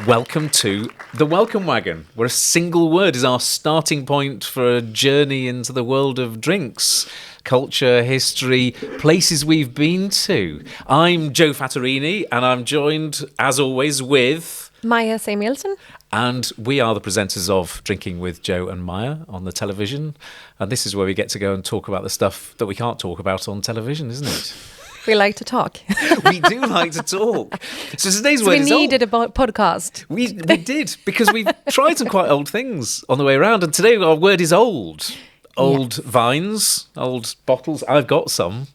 Welcome to the Welcome Wagon, where a single word is our starting point for a journey into the world of drinks, culture, history, places we've been to. I'm Joe Fatarini, and I'm joined, as always, with... Maya Samuelson. And we are the presenters of Drinking with Joe and Maya on the television. And this is where we get to go and talk about the stuff that we can't talk about on television, isn't it? We like to talk. We do like to talk. So today's word is we needed a podcast. We did, because we've tried some quite old things on the way around. And today our word is old. Old vines, old bottles. I've got some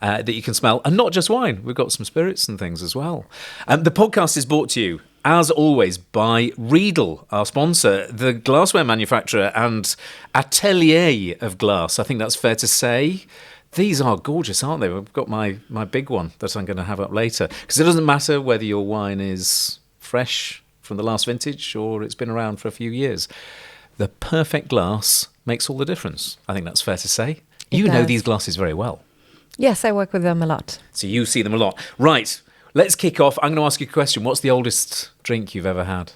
that you can smell. And not just wine. We've got some spirits and things as well. The podcast is brought to you, as always, by Riedel, our sponsor, the glassware manufacturer and atelier of glass. I think that's fair to say. These are gorgeous, aren't they? I've got my big one that I'm going to have up later. Because it doesn't matter whether your wine is fresh from the last vintage or it's been around for a few years. The perfect glass makes all the difference. I think that's fair to say. You know these glasses very well. Yes, I work with them a lot. So you see them a lot. Right, let's kick off. I'm going to ask you a question. What's the oldest drink you've ever had?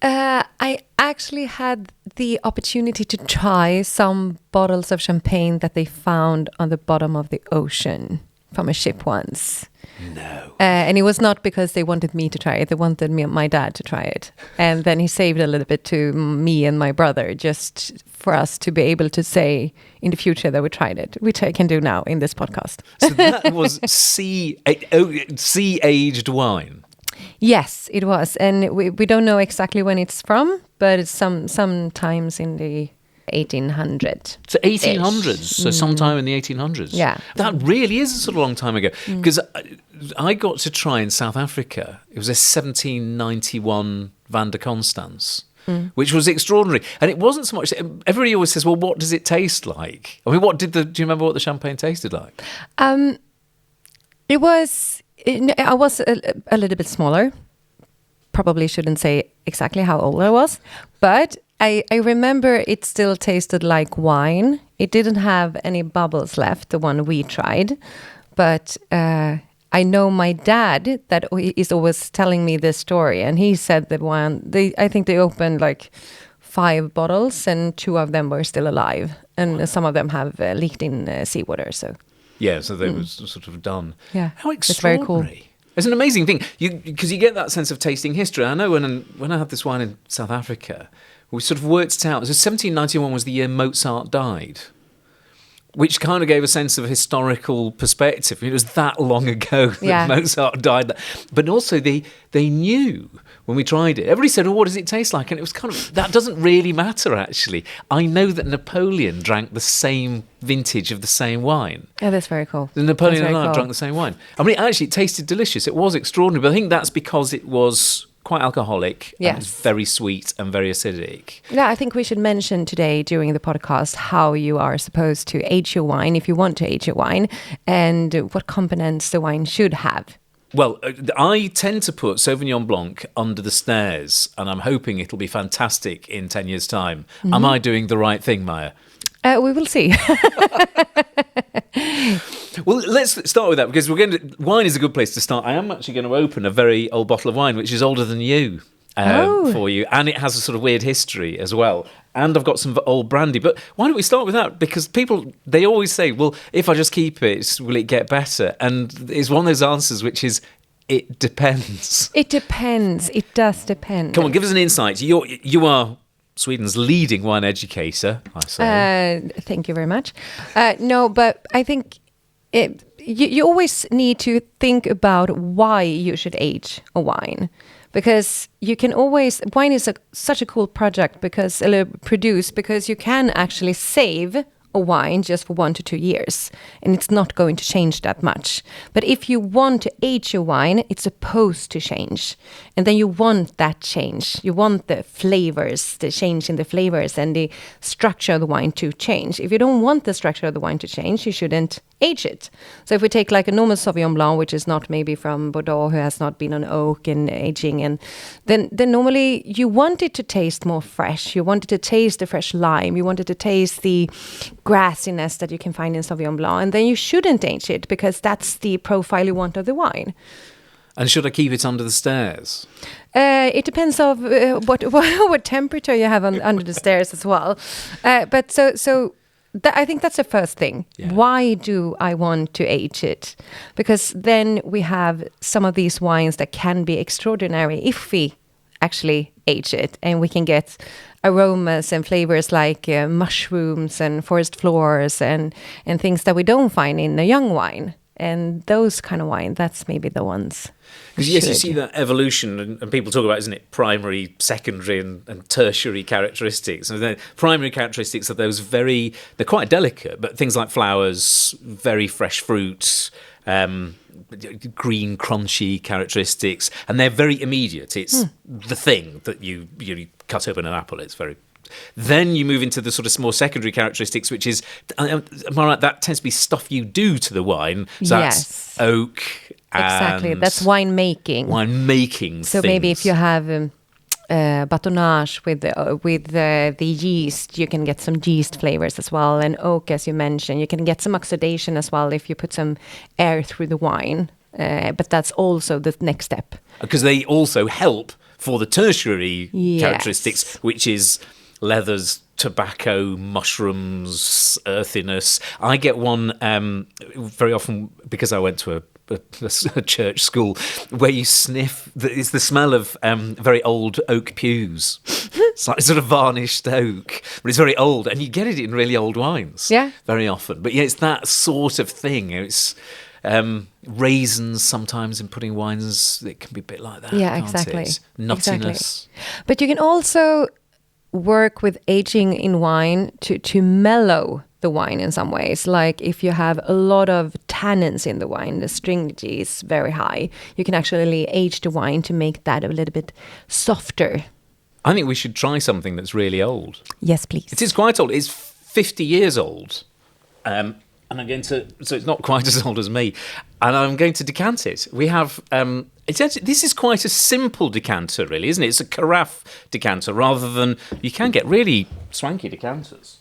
I actually had the opportunity to try some bottles of champagne that they found on the bottom of the ocean from a ship once. No. And it was not because they wanted me to try it. They wanted my dad to try it. And then he saved a little bit to me and my brother just for us to be able to say in the future that we tried it, which I can do now in this podcast. So that was sea-aged wine. Yes, it was. And we don't know exactly when it's from, but it's sometimes in the 1800s. So 1800s, so sometime in the 1800s. Yeah. That really is a sort of long time ago. Because I got to try in South Africa. It was a 1791 Van de Constance, which was extraordinary. And it wasn't so much... Everybody always says, well, what does it taste like? I mean, do you remember what the champagne tasted like? It was... I was a little bit smaller. Probably shouldn't say exactly how old I was. But I remember it still tasted like wine. It didn't have any bubbles left, the one we tried. But I know my dad that is always telling me this story. And he said that I think they opened like 5 bottles and 2 of them were still alive. And some of them have leaked in seawater, so... Yeah, so they were sort of done. Yeah, how extraordinary! It's very cool. It's an amazing thing because you get that sense of tasting history. I know when I had this wine in South Africa, we sort of worked it out. So 1791 was the year Mozart died, which kind of gave a sense of historical perspective. It was that long ago that Mozart died. But also they knew when we tried it. Everybody said, oh, what does it taste like? And it was kind of, that doesn't really matter, actually. I know that Napoleon drank the same vintage of the same wine. Oh, that's very cool. Napoleon and I drank the same wine. I mean, actually, it tasted delicious. It was extraordinary. But I think that's because it was quite alcoholic. Yes. And it was very sweet and very acidic. Yeah, I think we should mention today during the podcast how you are supposed to age your wine, if you want to age your wine, and what components the wine should have. Well, I tend to put Sauvignon Blanc under the stairs, and I'm hoping it'll be fantastic in 10 years' time. Mm-hmm. Am I doing the right thing, Maya? We will see. Well, let's start with that, because wine is a good place to start. I am actually going to open a very old bottle of wine, which is older than you, for you, and it has a sort of weird history as well. And I've got some old brandy, but why don't we start with that? Because people, they always say, well, if I just keep it, will it get better? And it's one of those answers which is, it depends. It depends. It does depend. Come on, give us an insight. You are Sweden's leading wine educator, I say. Thank you very much. No, but I think you always need to think about why you should age a wine. Because you can always... Wine is such a cool project because you can actually save a wine just for 1 to 2 years, and it's not going to change that much. But if you want to age your wine, it's supposed to change, and then you want that change. You want the flavors, the change in the flavors, and the structure of the wine to change. If you don't want the structure of the wine to change, you shouldn't age it. So if we take like a normal Sauvignon Blanc, which is not maybe from Bordeaux, who has not been on oak and aging, and then normally you want it to taste more fresh. You want it to taste the fresh lime. You want it to taste the grassiness that you can find in Sauvignon Blanc, and then you shouldn't age it because that's the profile you want of the wine. And should I keep it under the stairs? It depends of what temperature you have under the stairs as well. But I think that's the first thing. Yeah. Why do I want to age it? Because then we have some of these wines that can be extraordinary if we actually age it, and we can get aromas and flavors like mushrooms and forest floors and things that we don't find in a young wine. And those kind of wine, that's maybe the ones. Because yes, you see that evolution, and people talk about, isn't it, primary, secondary, and tertiary characteristics. And the primary characteristics are those they're quite delicate, but things like flowers, very fresh fruits, green, crunchy characteristics, and they're very immediate. It's the thing that you cut open an apple. It's very. Then you move into the sort of more secondary characteristics, which is, am I right, that tends to be stuff you do to the wine. So that's oak. Exactly, that's wine making. Wine making. So maybe if you have batonnage with the yeast, you can get some yeast flavors as well. And oak, as you mentioned, you can get some oxidation as well if you put some air through the wine. But that's also the next step. Because they also help for the tertiary characteristics, which is leathers, tobacco, mushrooms, earthiness. I get one very often because I went to a church school where you sniff. It's the smell of very old oak pews. It's like sort of varnished oak, but it's very old, and you get it in really old wines. Yeah, very often. But yeah, it's that sort of thing. It's raisins sometimes in pudding wines. It can be a bit like that. Yeah, can't exactly. It? Nuttiness. Exactly. But you can also work with aging in wine to mellow the wine in some ways. Like if you have a lot of tannins in the wine, the stringency is very high, you can actually age the wine to make that a little bit softer. I think we should try something that's really old. Yes, please. It is quite old. It's 50 years old. And I'm going to, so it's not quite as old as me, and I'm going to decant it. We have, this is quite a simple decanter, really, isn't it? It's a carafe decanter rather than, you can get really swanky decanters.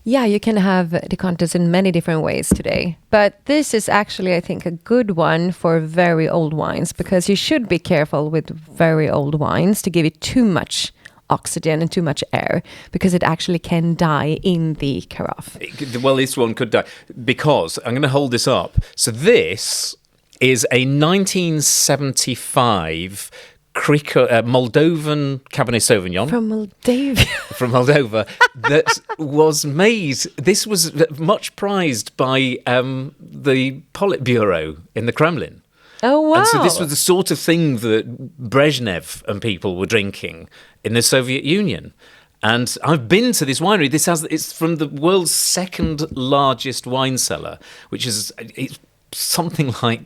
Yeah, you can have decanters in many different ways today. But this is actually, I think, a good one for very old wines, because you should be careful with very old wines to give it too much oxygen and too much air, because it actually can die in the carafe. Well, this one could die, because I'm going to hold this up. So this is a 1975 Moldovan Cabernet Sauvignon. From Moldavia. From Moldova. That was made, this was much prized by the Politburo in the Kremlin. Oh, wow. And so this was the sort of thing that Brezhnev and people were drinking in the Soviet Union. And I've been to this winery. It's from the world's second largest wine cellar, which is it's something like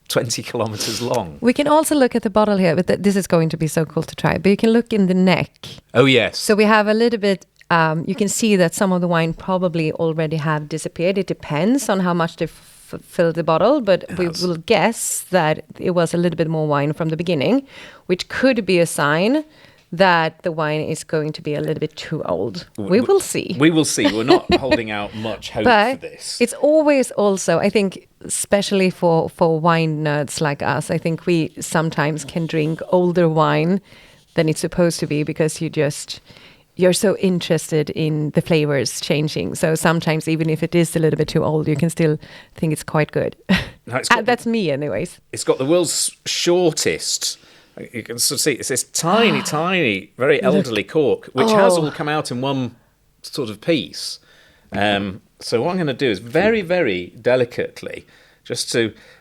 20 kilometers long. We can also look at the bottle here, but this is going to be so cool to try. But you can look in the neck. Oh, yes. So we have a little bit, you can see that some of the wine probably already have disappeared. It depends on how much they fill the bottle, but we will guess that it was a little bit more wine from the beginning, which could be a sign that the wine is going to be a little bit too old. We will see. We will see. We're not holding out much hope but for this. It's always also, I think, especially for wine nerds like us, I think we sometimes can drink older wine than it's supposed to be, because you're so interested in the flavors changing. So sometimes, even if it is a little bit too old, you can still think it's quite good. No, that's me anyways. It's got the world's shortest, you can sort of see, it's this tiny, very elderly cork, which has all come out in one sort of piece. So what I'm going to do is very, very delicately,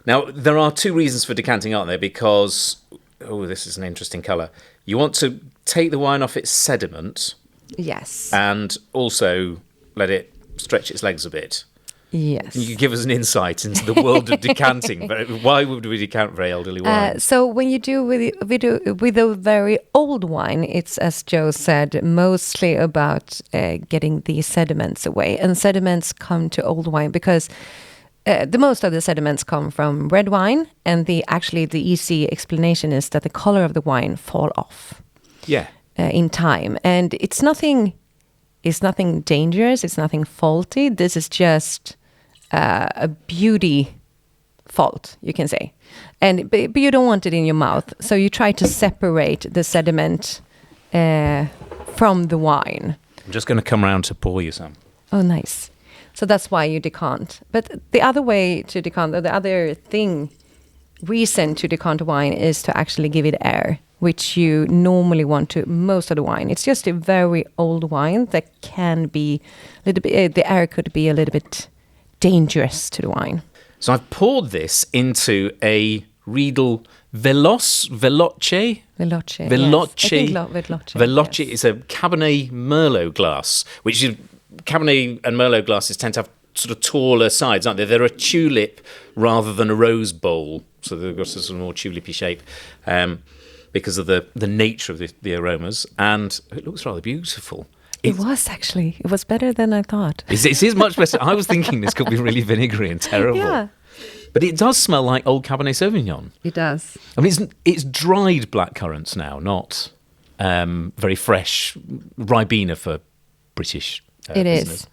now there are two reasons for decanting, aren't there? Because, this is an interesting colour. You want to take the wine off its sediment. Yes. And also let it stretch its legs a bit. Yes. You could give us an insight into the world of decanting. But why would we decant very elderly wine? So when you do with a very old wine, it's, as Joe said, mostly about getting the sediments away. And sediments come to old wine because the most of the sediments come from red wine. And the easy explanation is that the color of the wine fall off. Yeah. In time. And it's nothing dangerous. It's nothing faulty. This is just a beauty fault, you can say. But you don't want it in your mouth. So you try to separate the sediment from the wine. I'm just going to come around to pour you some. Oh, nice. So that's why you decant. But the other way to decant, or the other reason to decant wine is to actually give it air, which you normally want to most of the wine. It's just a very old wine that can be a little bit, the air could be a little bit dangerous to the wine. So I've poured this into a Riedel Veloce. Veloce. Veloce is a Cabernet Merlot glass, which is Cabernet and Merlot glasses tend to have sort of taller sides, aren't they? They're a tulip rather than a rose bowl, so they've got a sort of more tulipy shape because of the nature of the aromas, and it looks rather beautiful. It was better than I thought. It is much better. I was thinking this could be really vinegary and terrible. Yeah. But it does smell like old Cabernet Sauvignon. It does. I mean, it's dried blackcurrants now, not very fresh Ribena for British listeners.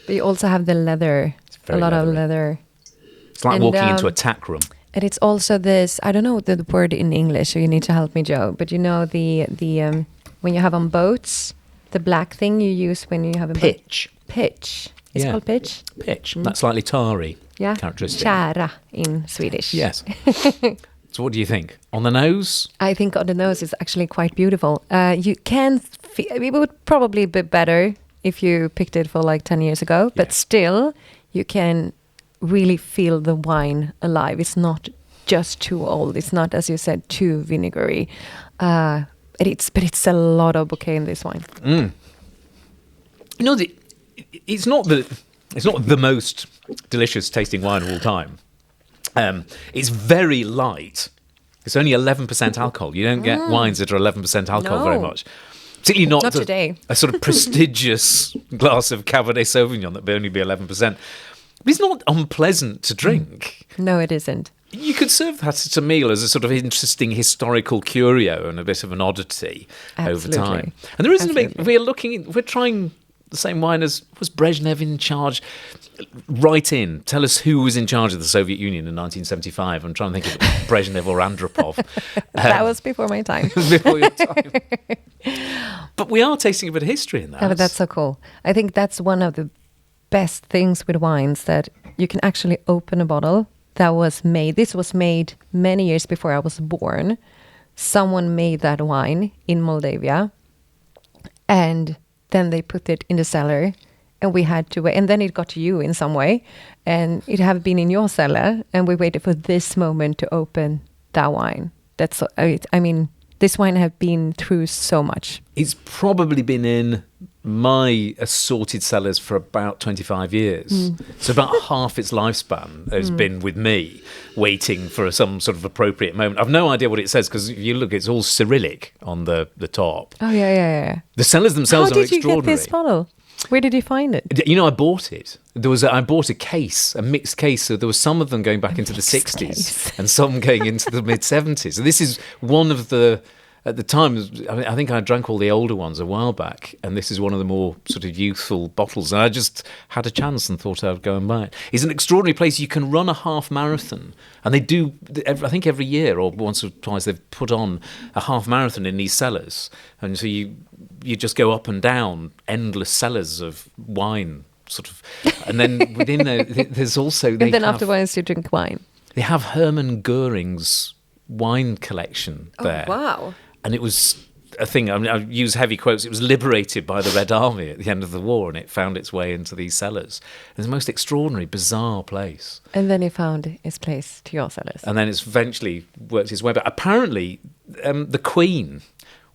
But you also have the leather, a lot of leather. It's like walking into a tack room. And it's also this, I don't know the word in English, so you need to help me, Joe. But you know the when you have on boats, the black thing you use when you have a pitch. Pitch. It's called pitch? Pitch. That's slightly tarry characteristic. Kära in Swedish. Yes. So what do you think? On the nose? I think on the nose is actually quite beautiful. You can feel, it would probably be better if you picked it for like 10 years ago, but still you can really feel the wine alive. It's not just too old. It's not, as you said, too vinegary. But it's a lot of bouquet in this wine. Mm. You know, it's not the most delicious tasting wine of all time. It's very light. It's only 11% alcohol. You don't get wines that are 11% alcohol very much. Particularly not today. A sort of prestigious glass of Cabernet Sauvignon that would only be 11%. But it's not unpleasant to drink. No, it isn't. You could serve that at a meal as a sort of interesting historical curio and a bit of an oddity over time. And there isn't a big... We're trying the same wine as... Was Brezhnev in charge? Write in. Tell us who was in charge of the Soviet Union in 1975. I'm trying to think of Brezhnev or Andropov. That was before my time. Before your time. But we are tasting a bit of history in that. Yeah, but that's so cool. I think that's one of the best things with wines, that you can actually open a bottle that was made. This was made many years before I was born. Someone made that wine in Moldavia, and then they put it in the cellar, and we had to wait. And then it got to you in some way, and it have been in your cellar, and we waited for this moment to open that wine. That's, I mean, this wine have been through so much. It's probably been in my assorted cellars for about 25 years. So about half its lifespan has been with me, waiting for some sort of appropriate moment. I've no idea what it says, because if you look, it's all Cyrillic on the top. Oh, yeah. The cellars themselves are extraordinary. How did you get this bottle? Where did you find it? You know, I bought it. I bought a case, a mixed case. So there were some of them going back into the 60s and some going into the mid-70s. So this is one of the... At the time, I think I drank all the older ones a while back, and this is one of the more sort of youthful bottles. And I just had a chance and thought I would go and buy it. It's an extraordinary place. You can run a half marathon, and they do, I think every year or once or twice, they've put on a half marathon in these cellars. And so you just go up and down endless cellars of wine, sort of. And then within there's also... And then afterwards you drink wine. They have Hermann Goering's wine collection there. Oh, wow. And it was a thing, I mean, I use heavy quotes, it was liberated by the Red Army at the end of the war, and it found its way into these cellars. It's the most extraordinary, bizarre place. And then it found its place to your cellars. And then it's eventually worked its way back. Apparently, the Queen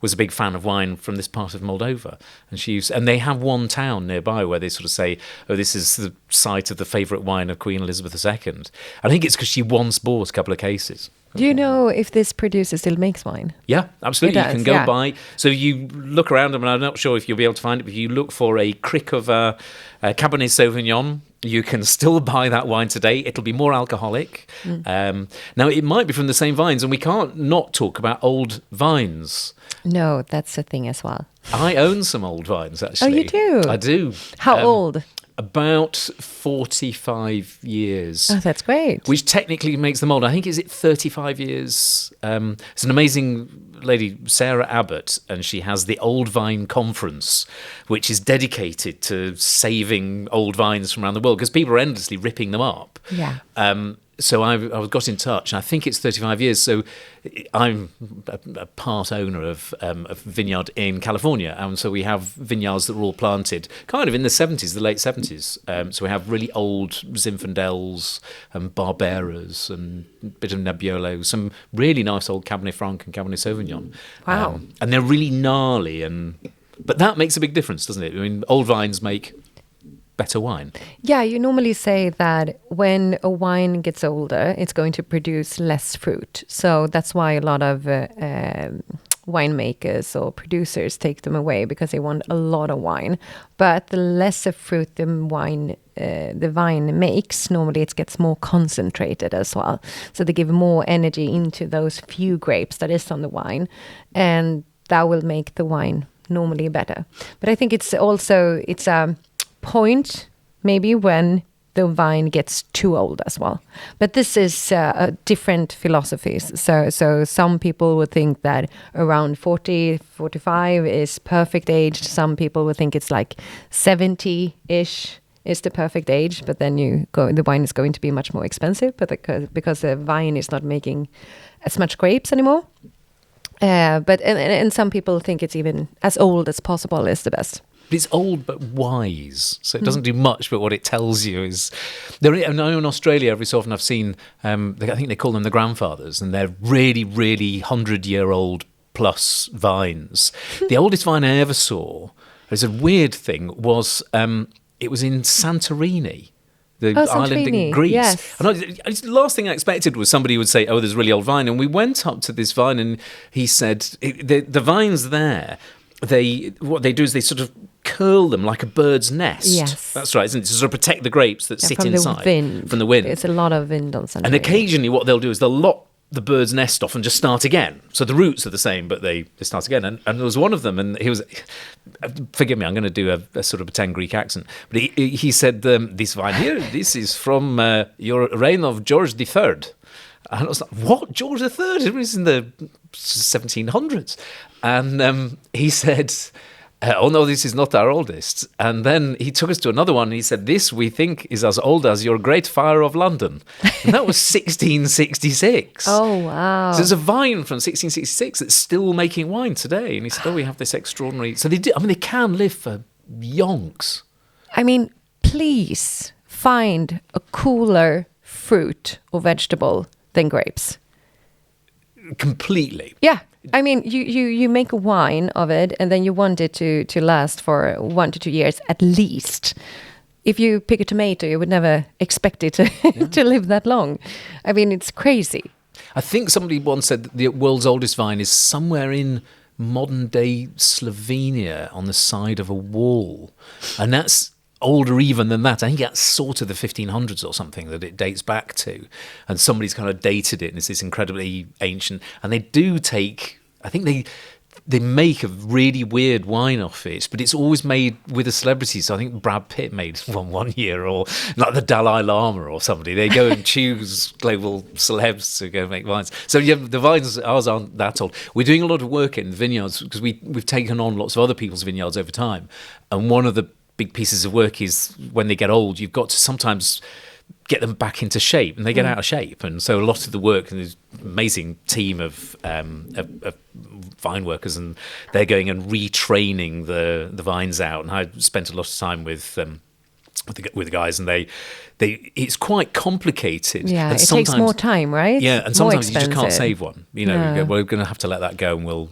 was a big fan of wine from this part of Moldova. And they have one town nearby where they sort of say, oh, this is the site of the favourite wine of Queen Elizabeth II. I think it's because she once bought a couple of cases. Do you know if this producer still makes wine? Yeah, absolutely. You can go buy. So you look around them, and I'm not sure if you'll be able to find it, but if you look for a Krikova Cabernet Sauvignon, you can still buy that wine today. It'll be more alcoholic. Now, it might be from the same vines, and we can't not talk about old vines. No, that's a thing as well. I own some old vines, actually. Oh, you do? I do. How old? About 45 years. Oh, that's great. Which technically makes them old. I think, is it 35 years? It's an amazing lady, Sarah Abbott, and she has the Old Vine Conference, which is dedicated to saving old vines from around the world because people are endlessly ripping them up. Yeah. So I got in touch, and I think it's 35 years. So I'm a part owner of a vineyard in California, and so we have vineyards that were all planted kind of in the 70s, the late 70s. So we have really old Zinfandels and Barberas and a bit of Nebbiolo, some really nice old Cabernet Franc and Cabernet Sauvignon. Wow. And they're really gnarly, but that makes a big difference, doesn't it? I mean, old vines make better wine. Yeah, you normally say that when a wine gets older, it's going to produce less fruit. So that's why a lot of winemakers or producers take them away because they want a lot of wine. But the less of fruit the vine makes, normally it gets more concentrated as well. So they give more energy into those few grapes that is on the wine, and that will make the wine normally better. But I think it's a point maybe when the vine gets too old as well. But this is different philosophies. So some people would think that around 40, 45 is perfect age. Some people would think it's like 70-ish is the perfect age. But then the wine is going to be much more expensive, but because the vine is not making as much grapes anymore. But some people think it's even as old as possible is the best. But it's old but wise, so it doesn't do much, but what it tells you is... I know in Australia, every so often I've seen, I think they call them the grandfathers, and they're really, really 100-year-old plus vines. The oldest vine I ever saw, it's a weird thing, was it was in Santorini. The island in Greece. Yes. And the last thing I expected was somebody would say, oh, there's a really old vine. And we went up to this vine and he said, the vines there, what they do is they sort of curl them like a bird's nest. Yes. That's right, isn't it? To sort of protect the grapes that sit inside. From the wind. It's a lot of wind on Sunday. And occasionally what they'll do is they'll lop the bird's nest off and just start again. So the roots are the same, but they start again. And there was one of them, and he was... Forgive me, I'm going to do a sort of pretend Greek accent. But he said, this vine here, this is from your reign of George III. And I was like, what? George III? It was in the 1700s. And he said... oh no, this is not our oldest. And then he took us to another one and he said, this we think is as old as your Great Fire of London. And that was 1666. Oh, wow. So there's a vine from 1666 that's still making wine today. And he said, oh, we have this extraordinary... So they can live for yonks. I mean, please find a cooler fruit or vegetable than grapes. Completely. Yeah. I mean, you make a wine of it and then you want it to last for 1 to 2 years at least. If you pick a tomato, you would never expect it to live that long. I mean, it's crazy. I think somebody once said that the world's oldest vine is somewhere in modern-day Slovenia on the side of a wall. And that's older even than that. I think that's sort of the 1500s or something that it dates back to. And somebody's kind of dated it and it's this incredibly ancient. And they do take... I think they make a really weird wine off it, but it's always made with a celebrity. So I think Brad Pitt made one year, or like the Dalai Lama or somebody. They go and choose global celebs to go make wines. So yeah, the vines, ours aren't that old. We're doing a lot of work in vineyards because we've taken on lots of other people's vineyards over time. And one of the big pieces of work is when they get old, you've got to sometimes get them back into shape, and they get out of shape. And so a lot of the work, and there's an amazing team of vine workers, and they're going and retraining the vines out. And I spent a lot of time with the guys, and they it's quite complicated. Yeah, and it takes more time, right? Yeah, and sometimes you just can't save one. You know, we're going to have to let that go, and we'll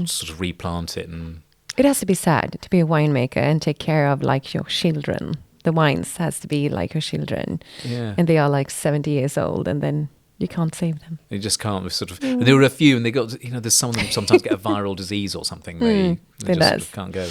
sort of replant it. And it has to be sad to be a winemaker and take care of like your children. The wines has to be like your children. Yeah. And they are like 70 years old, and then you can't save them. You just can't. Sort of. And there were a few, and they got, there's some of them sometimes get a viral disease or something. They just sort of can't go.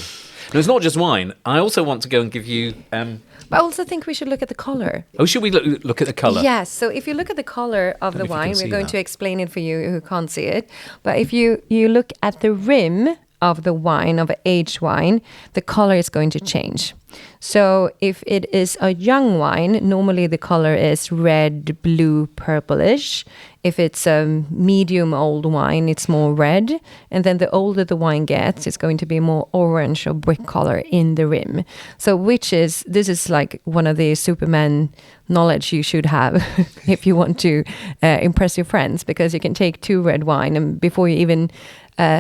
No, it's not just wine. I also want to go and give you... But I also think we should look at the colour. Oh, should we look at the colour? Yes. So if you look at the colour of the wine, we're going to explain it for you who can't see it. But if you look at the rim of the wine, of aged wine, the color is going to change. So if it is a young wine, normally the color is red, blue, purplish. If it's a medium old wine, it's more red. And then the older the wine gets, it's going to be more orange or brick color in the rim. So this is like one of the Superman knowledge you should have if you want to impress your friends, because you can take 2 red wine and before you even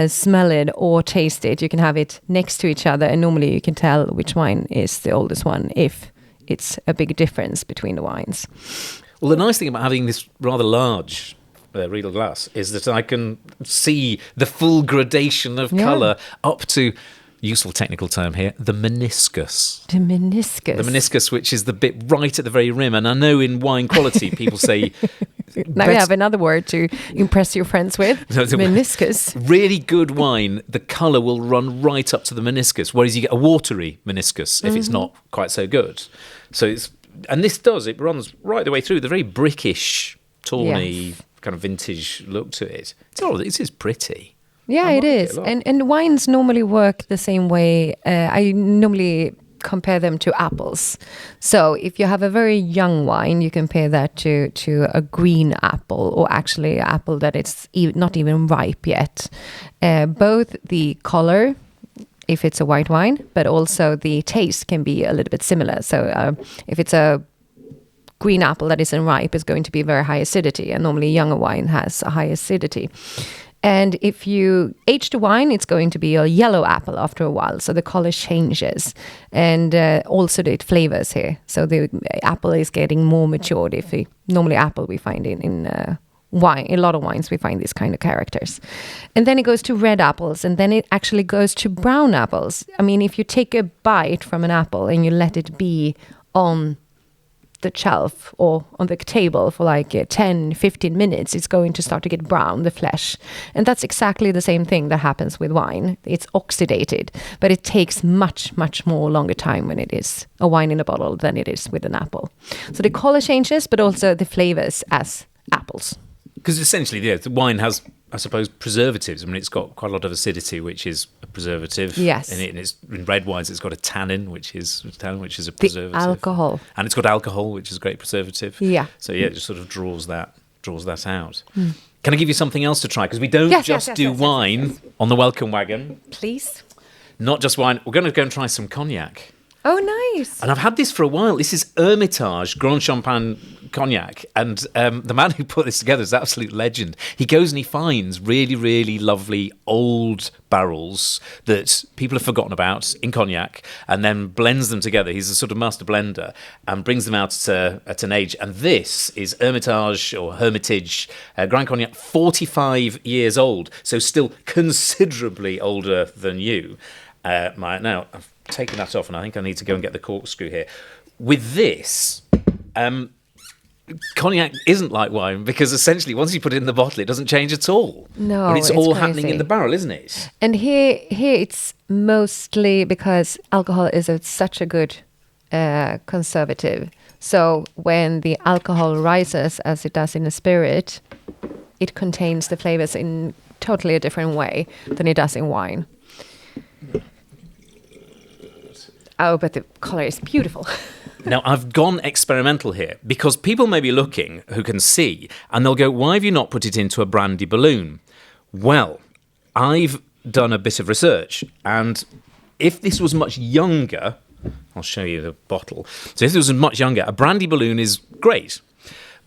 smell it or taste it, you can have it next to each other, and normally you can tell which wine is the oldest one if it's a big difference between the wines. Well, the nice thing about having this rather large Riedel glass is that I can see the full gradation of colour up to, useful technical term here, the meniscus. The meniscus. The meniscus, which is the bit right at the very rim. And I know in wine quality, people say... Now you have another word to impress your friends with. Meniscus. Really good wine, the colour will run right up to the meniscus, whereas you get a watery meniscus if it's not quite so good. So it runs right the way through, the very brickish, tawny, kind of vintage look to it. It is pretty. Yeah, it is. And wines normally work the same way. I normally compare them to apples. So if you have a very young wine, you compare that to a green apple, or actually an apple that it's not even ripe yet. Both the color, if it's a white wine, but also the taste can be a little bit similar. So if it's a green apple that isn't ripe, it's going to be very high acidity, and normally younger wine has a high acidity. And if you age the wine, it's going to be a yellow apple after a while. So the color changes. And also the flavors here. So the apple is getting more matured. Normally apple we find in wine, a lot of wines we find these kind of characters. And then it goes to red apples. And then it actually goes to brown apples. I mean, if you take a bite from an apple and you let it be on the shelf or on the table for like 10, 15 minutes, it's going to start to get brown, the flesh. And that's exactly the same thing that happens with wine. It's oxidated, but it takes much, much more longer time when it is a wine in a bottle than it is with an apple. So the color changes, but also the flavors as apples. Because essentially, the wine has, I suppose, preservatives. I mean, it's got quite a lot of acidity, which is a preservative. Yes. And in red wines, it's got a tannin, which is a preservative. The alcohol. And it's got alcohol, which is a great preservative. Yeah. So it just sort of draws that out. Can I give you something else to try? Because we don't do wine on the Welcome Wagon. Please. Not just wine. We're going to go and try some cognac. Oh, nice. And I've had this for a while. This is Hermitage Grand Champagne Cognac. And the man who put this together is an absolute legend. He goes and he finds really, really lovely old barrels that people have forgotten about in cognac and then blends them together. He's a sort of master blender and brings them out at an age. And this is Hermitage or Hermitage Grand Cognac, 45 years old. So still considerably older than you. Now, I've taken that off and I think I need to go and get the corkscrew here. With this, cognac isn't like wine because essentially once you put it in the bottle, it doesn't change at all. No, but it's all crazy. happening in the barrel, isn't it? And here it's mostly because alcohol is such a good conservative. So when the alcohol rises as it does in a spirit, it contains the flavors in totally a different way than it does in wine. Oh, but the color is beautiful. Now, I've gone experimental here because people may be looking who can see and they'll go, why have you not put it into a brandy balloon? Well, I've done a bit of research, and if this was much younger, I'll show you the bottle. So if this was much younger, a brandy balloon is great.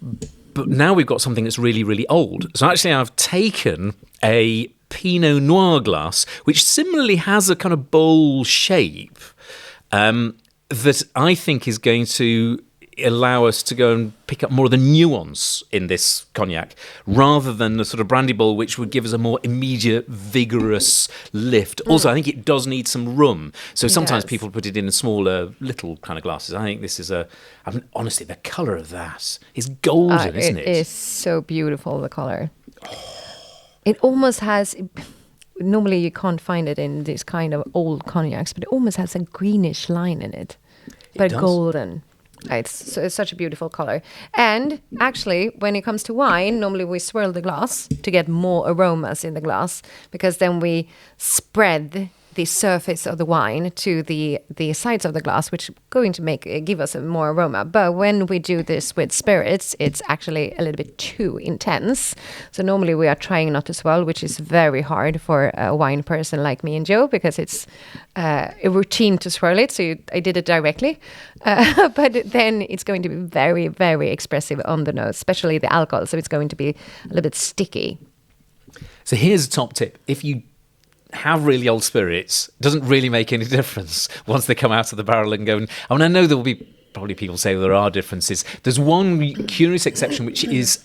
But now we've got something that's really, really old. So actually I've taken a Pinot Noir glass, which similarly has a kind of bowl shape, that I think is going to allow us to go and pick up more of the nuance in this cognac, rather than the sort of brandy bowl, which would give us a more immediate, vigorous lift. Also, I think it does need some rum. So sometimes people put it in smaller, little kind of glasses. I think this is honestly, the colour of that is golden, isn't it? It is so beautiful, the colour. It almost has... Normally you can't find it in this kind of old cognacs, but it almost has a greenish line in it. But golden. It's such a beautiful color. And actually, when it comes to wine, normally we swirl the glass to get more aromas in the glass, because then we spread the surface of the wine to the sides of the glass, which is going to give us a more aroma. But when we do this with spirits, it's actually a little bit too intense. So normally we are trying not to swirl, which is very hard for a wine person like me and Joe, because it's a routine to swirl it. So I did it directly. But then it's going to be very, very expressive on the nose, especially the alcohol. So it's going to be a little bit sticky. So here's a top tip. If you have really old spirits, it doesn't really make any difference once they come out of the barrel and go. I know there will be probably people say there are differences. There's one curious exception, which is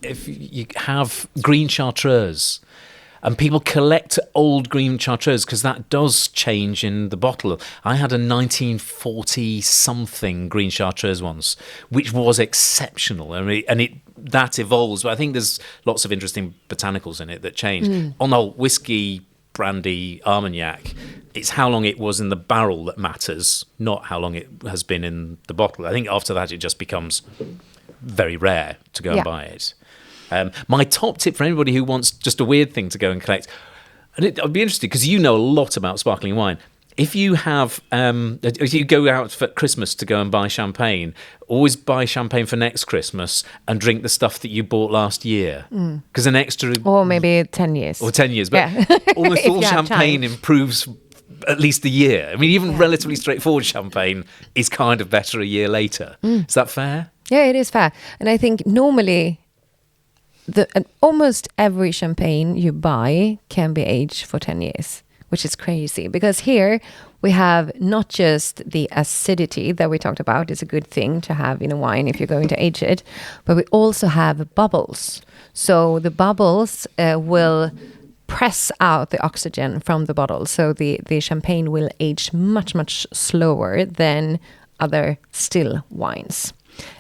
if you have green chartreuse. And people collect old green chartreuse because that does change in the bottle. I had a 1940-something green chartreuse once, which was exceptional. That evolves. But I think there's lots of interesting botanicals in it that change. On old whiskey, brandy, Armagnac, it's how long it was in the barrel that matters, not how long it has been in the bottle. I think after that it just becomes very rare to go and buy it. My top tip for anybody who wants just a weird thing to go and collect, and I'd be interested because you know a lot about sparkling wine. If you have, if you go out for Christmas to go and buy champagne, always buy champagne for next Christmas and drink the stuff that you bought last year. Because an extra... Or maybe 10 years. Or 10 years. But almost all champagne improves at least a year. I mean, even relatively straightforward champagne is kind of better a year later. Is that fair? Yeah, it is fair. And I think normally... almost every champagne you buy can be aged for 10 years, which is crazy, because here we have not just the acidity that we talked about is a good thing to have in a wine if you're going to age it, but we also have bubbles. So the bubbles will press out the oxygen from the bottle. So the champagne will age much, much slower than other still wines.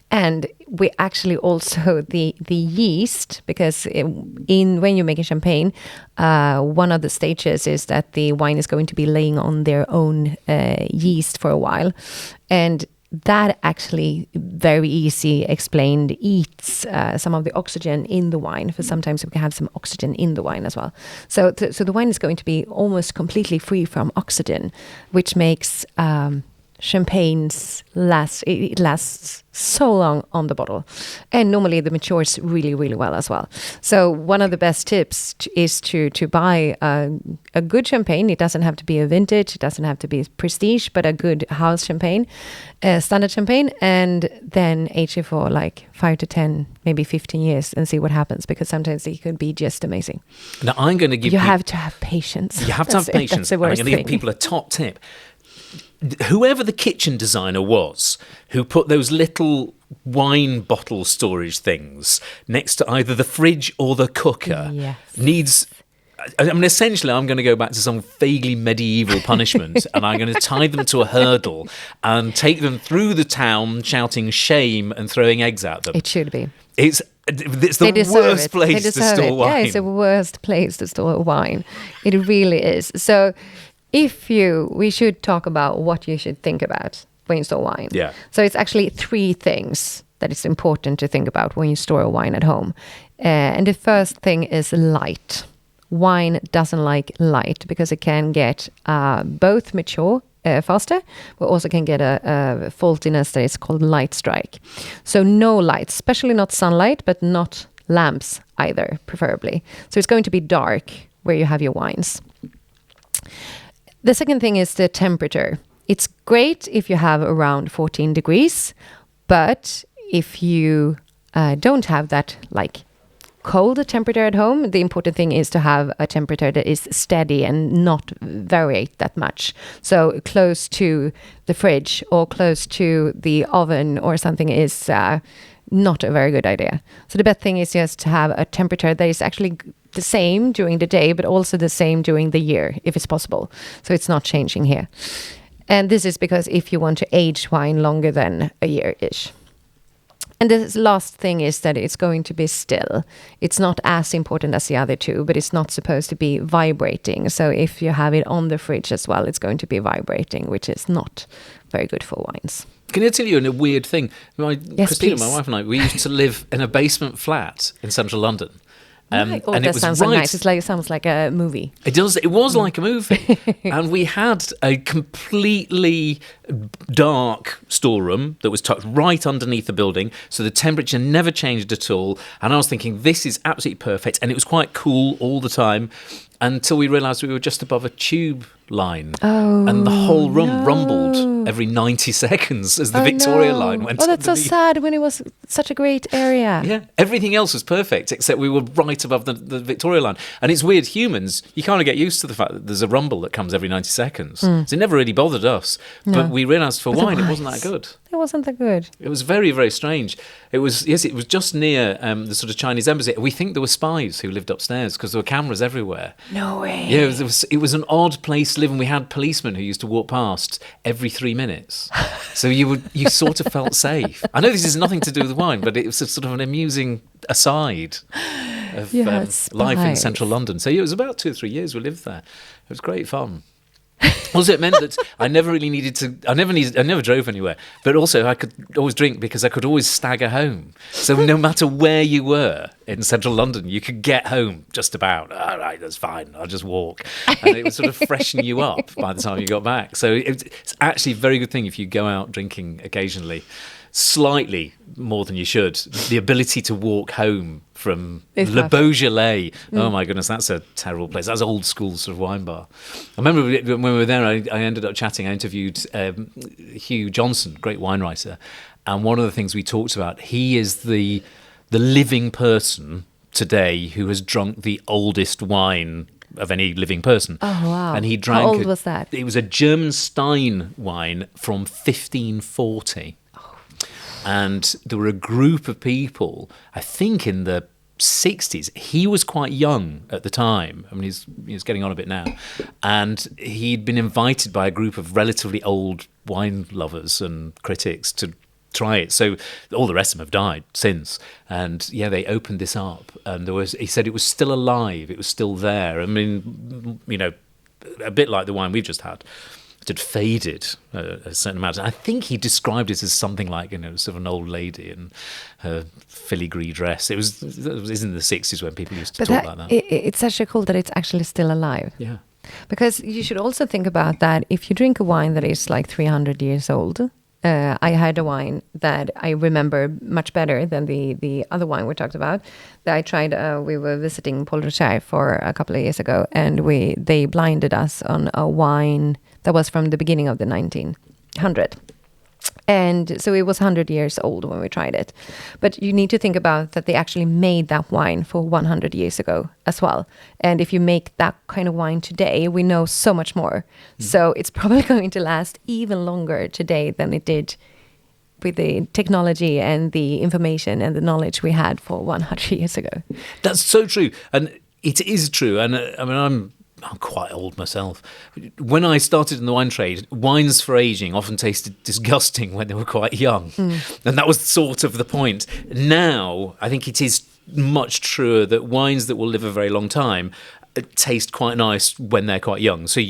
And we actually also the yeast, because when you make a champagne, one of the stages is that the wine is going to be laying on their own yeast for a while, and that actually very easy explained eats some of the oxygen in the wine. For sometimes we can have some oxygen in the wine as well. So the wine is going to be almost completely free from oxygen, which makes champagnes lasts so long on the bottle, and normally it matures really, really well as well. So one of the best tips is to buy a good champagne. It doesn't have to be a vintage, it doesn't have to be prestige, but a good house champagne, standard champagne, and then age it for like 5 to 10, maybe 15 years and see what happens, because sometimes it could be just amazing. Now I'm going to give you have to have patience. You have to have patience. I'm going to give people a top tip. Whoever the kitchen designer was who put those little wine bottle storage things next to either the fridge or the cooker needs... I mean, essentially, I'm going to go back to some vaguely medieval punishment and I'm going to tie them to a hurdle and take them through the town shouting shame and throwing eggs at them. It should be. It's the worst place to store wine. Yeah, it's the worst place to store wine. It really is. So... we should talk about what you should think about when you store wine. Yeah. So it's actually 3 things that it's important to think about when you store a wine at home. And the first thing is light. Wine doesn't like light because it can get both mature faster, but also can get a faultiness that is called light strike. So no light, especially not sunlight, but not lamps either, preferably. So it's going to be dark where you have your wines. The second thing is the temperature. It's great if you have around 14 degrees, but if you don't have that like cold temperature at home, the important thing is to have a temperature that is steady and not vary that much. So close to the fridge or close to the oven or something is not a very good idea. So the best thing is just to have a temperature that is actually the same during the day, but also the same during the year, if it's possible. So it's not changing here. And this is because if you want to age wine longer than a year-ish. And the last thing is that it's going to be still. It's not as important as the other two, but it's not supposed to be vibrating. So if you have it on the fridge as well, it's going to be vibrating, which is not very good for wines. Can I tell you a weird thing? Yes, Christina, please. my wife and I, we used to live in a basement flat in central London. Right. Oh, and that it was sounds so nice. It sounds like a movie. It does. It was like a movie, and we had a completely dark storeroom that was tucked right underneath the building, so the temperature never changed at all. And I was thinking, this is absolutely perfect, and it was quite cool all the time, until we realised we were just above a tube line, and the whole room rumbled every 90 seconds as the Victoria line went. Oh, that's underneath. so sad when it was such a great area. Yeah, everything else was perfect except we were right above the Victoria line. And it's weird, humans, you kind of get used to the fact that there's a rumble that comes every 90 seconds. So it never really bothered us. No. But we realised for wine it wasn't that good. It wasn't that good. It was very, very strange. It was just near the sort of Chinese embassy. We think there were spies who lived upstairs because there were cameras everywhere. No way. Yeah, it was an odd place to live, and we had policemen who used to walk past every 3 minutes. So you sort of felt safe. I know this has nothing to do with wine, but it was a sort of an amusing aside of life in central London. So it was about 2 or 3 years we lived there. It was great fun. Also, it meant that I never really needed to. I never drove anywhere. But also, I could always drink because I could always stagger home. So no matter where you were in central London, you could get home just about. All right, that's fine. I'll just walk, and it would sort of freshen you up by the time you got back. So it's actually a very good thing if you go out drinking occasionally, slightly more than you should. The ability to walk home from Le Beaujolais. Oh my goodness, that's a terrible place. That's old school sort of wine bar. I remember when we were there, I ended up chatting. I interviewed Hugh Johnson, great wine writer, and one of the things we talked about, he is the living person today who has drunk the oldest wine of any living person. Oh, wow. And he drank. How old was that? It was a German Stein wine from 1540. And there were a group of people, I think in the 60s. He was quite young at the time. I mean, he's getting on a bit now. And he'd been invited by a group of relatively old wine lovers and critics to try it. So all the rest of them have died since. And yeah, they opened this up. And he said it was still alive. It was still there. I mean, you know, a bit like the wine we've just had. Had faded a certain amount. I think he described it as something like, you know, sort of an old lady in her filigree dress. It was in the 60s when people used to talk like that. It's actually cool that it's actually still alive. Yeah. Because you should also think about that if you drink a wine that is like 300 years old. I had a wine that I remember much better than the other wine we talked about that I tried. We were visiting Paul Rocher for a couple of years ago, and they blinded us on a wine that was from the beginning of the 1900. And so it was 100 years old when we tried it. But you need to think about that they actually made that wine for 100 years ago as well. And if you make that kind of wine today, we know so much more. So it's probably going to last even longer today than it did with the technology and the information and the knowledge we had for 100 years ago. That's so true. And it is true. And I mean, I'm quite old myself. When I started in the wine trade, wines for aging often tasted disgusting when they were quite young. And that was sort of the point. Now, I think it is much truer that wines that will live a very long time taste quite nice when they're quite young. So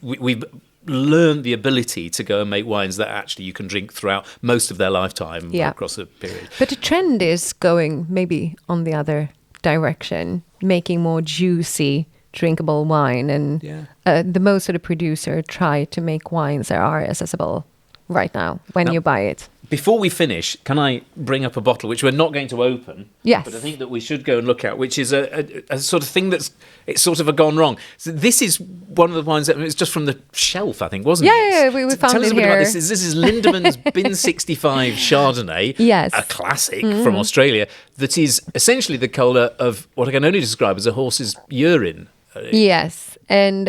we've learned the ability to go and make wines that actually you can drink throughout most of their lifetime across a period. But the trend is going maybe on the other direction, making more juicy drinkable wine, and the most of the producer try to make wines that are accessible right now when you buy it. Before we finish, can I bring up a bottle which we're not going to open? Yes. But I think that we should go and look at, which is a sort of thing it's sort of a gone wrong. So this is one of the wines that it's just from the shelf, I think, wasn't it? Yeah, we found it here. Tell us a bit about this. This is Lindemann's Bin 65 Chardonnay, a classic from Australia, that is essentially the colour of what I can only describe as a horse's urine. Yes, And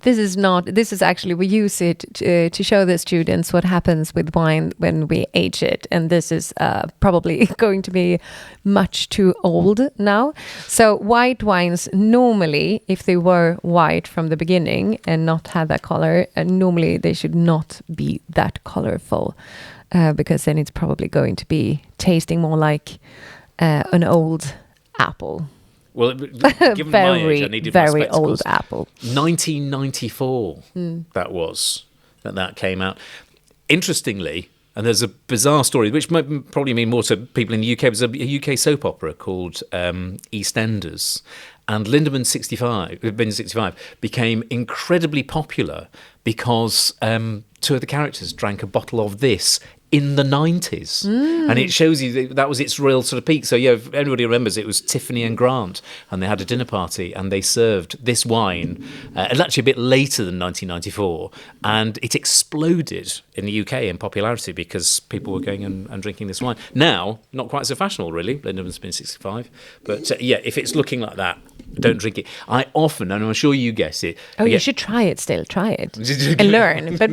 this is actually, we use it to show the students what happens with wine when we age it. And this is probably going to be much too old now. So white wines, normally, if they were white from the beginning and not have that color, normally they should not be that colorful, because then it's probably going to be tasting more like an old apple. Well, given my age, I needed my very spectacles. old apple. 1994, that came out. Interestingly, and there's a bizarre story, which might probably mean more to people in the UK. It was a UK soap opera called EastEnders. And Lindemann 65 became incredibly popular because two of the characters drank a bottle of this in the 90s. And it shows you that was its real sort of peak. So, yeah, if anybody remembers, it was Tiffany and Grant, and they had a dinner party, and they served this wine, actually a bit later than 1994, and it exploded in the UK in popularity because people were going and drinking this wine. Now, not quite so fashionable, really. Lindemann's been 65. But, yeah, if it's looking like that, don't drink it. I often, and I'm sure you guess it. Oh, you should try it still. Try it and learn. But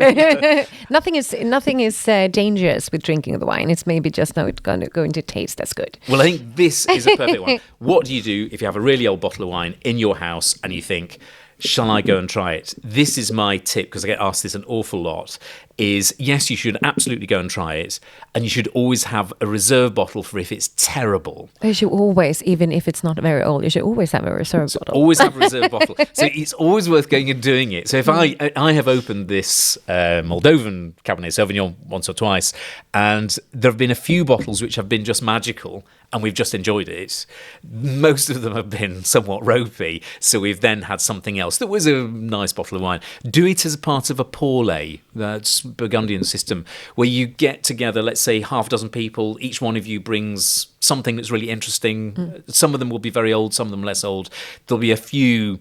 nothing is dangerous with drinking the wine. It's maybe just now it's going to taste as good. Well, I think this is a perfect one. What do you do if you have a really old bottle of wine in your house and you think, shall I go and try it? This is my tip, because I get asked this an awful lot, is yes, you should absolutely go and try it. And you should always have a reserve bottle for if it's terrible. You should always, even if it's not very old, you should always have a reserve bottle. Always have a reserve bottle. So it's always worth going and doing it. So if I have opened this Moldovan Cabernet Sauvignon once or twice, and there have been a few bottles which have been just magical, and we've just enjoyed it. Most of them have been somewhat ropey, so we've then had something else that was a nice bottle of wine. Do it as a part of a pourlay, that's Burgundian system, where you get together, let's say, half a dozen people, each one of you brings something that's really interesting. Some of them will be very old, some of them less old. There'll be a few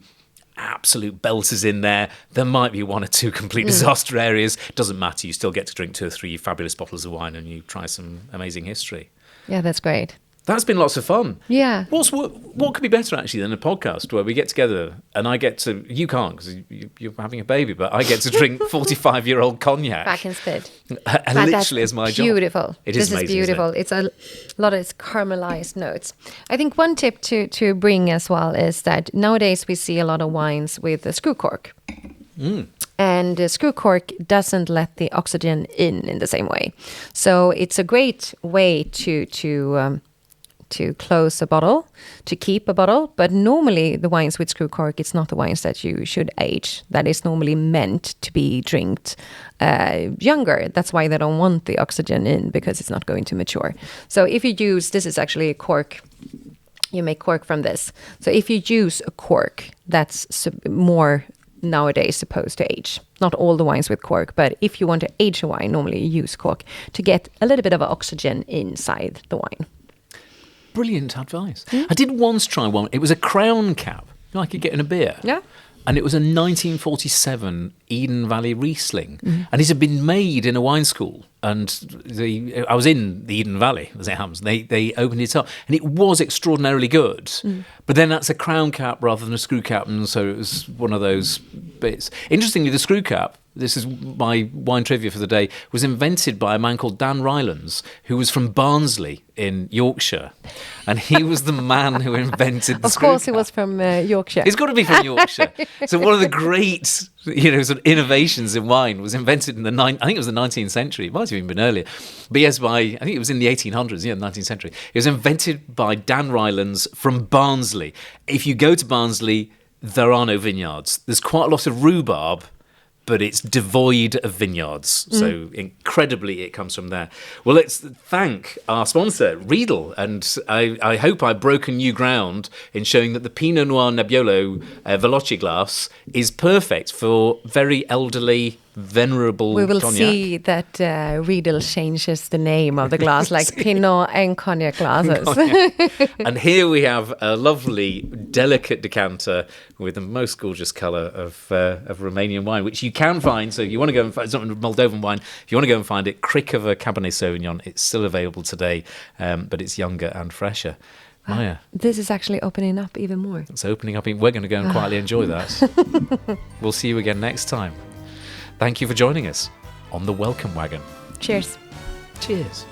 absolute belters in there. There might be one or two complete disaster areas. Doesn't matter, you still get to drink 2 or 3 fabulous bottles of wine and you try some amazing history. Yeah, that's great. That's been lots of fun. Yeah. What could be better, actually, than a podcast where we get together and I get to... You can't, because you're having a baby, but I get to drink 45-year-old cognac. Back instead. Literally as my job. Beautiful. This is beautiful. It's a lot of caramelized notes. I think one tip to bring as well is that nowadays we see a lot of wines with a screw cork. And the screw cork doesn't let the oxygen in the same way. So it's a great way to close a bottle, to keep a bottle. But normally the wines with screw cork, it's not the wines that you should age. That is normally meant to be drinked younger. That's why they don't want the oxygen in, because it's not going to mature. So if you use, this is actually a cork, you make cork from this. So if you use a cork, that's more nowadays supposed to age. Not all the wines with cork, but if you want to age a wine, normally you use cork to get a little bit of oxygen inside the wine. Brilliant advice. I did once try one. It was a crown cap, like you get in a beer. Yeah. And it was a 1947 Eden Valley Riesling. And it had been made in a wine school. And I was in the Eden Valley, as it happens. They opened it up. And it was extraordinarily good. But then that's a crown cap rather than a screw cap. And so it was one of those bits. Interestingly, the screw cap, this is my wine trivia for the day, was invented by a man called Dan Rylands, who was from Barnsley in Yorkshire. And he was the man who invented the screw cap. Of course, he was from Yorkshire. It's got to be from Yorkshire. So one of the great, sort of innovations in wine was invented in I think it was the 19th century. It might have even been earlier. But yes, I think it was in the 1800s, the 19th century. It was invented by Dan Rylands from Barnsley. If you go to Barnsley, there are no vineyards. There's quite a lot of rhubarb, but it's devoid of vineyards. So incredibly, it comes from there. Well, let's thank our sponsor, Riedel. And I hope I've broken new ground in showing that the Pinot Noir Nebbiolo Veloce glass is perfect for very elderly, venerable We will cognac. see that Riedel changes the name of the glass, like Pinot and Cognac glasses. And here we have a lovely, delicate decanter with the most gorgeous colour of Romanian wine, which you can find. So if you want to go and find, it's not Moldovan wine, if you want to go and find it, Krikova Cabernet Sauvignon, it's still available today, but it's younger and fresher. Maya, This is actually opening up even more. it's opening up. We're going to go and quietly enjoy that. We'll see you again next time. Thank you for joining us on the Welcome Wagon. Cheers. Cheers.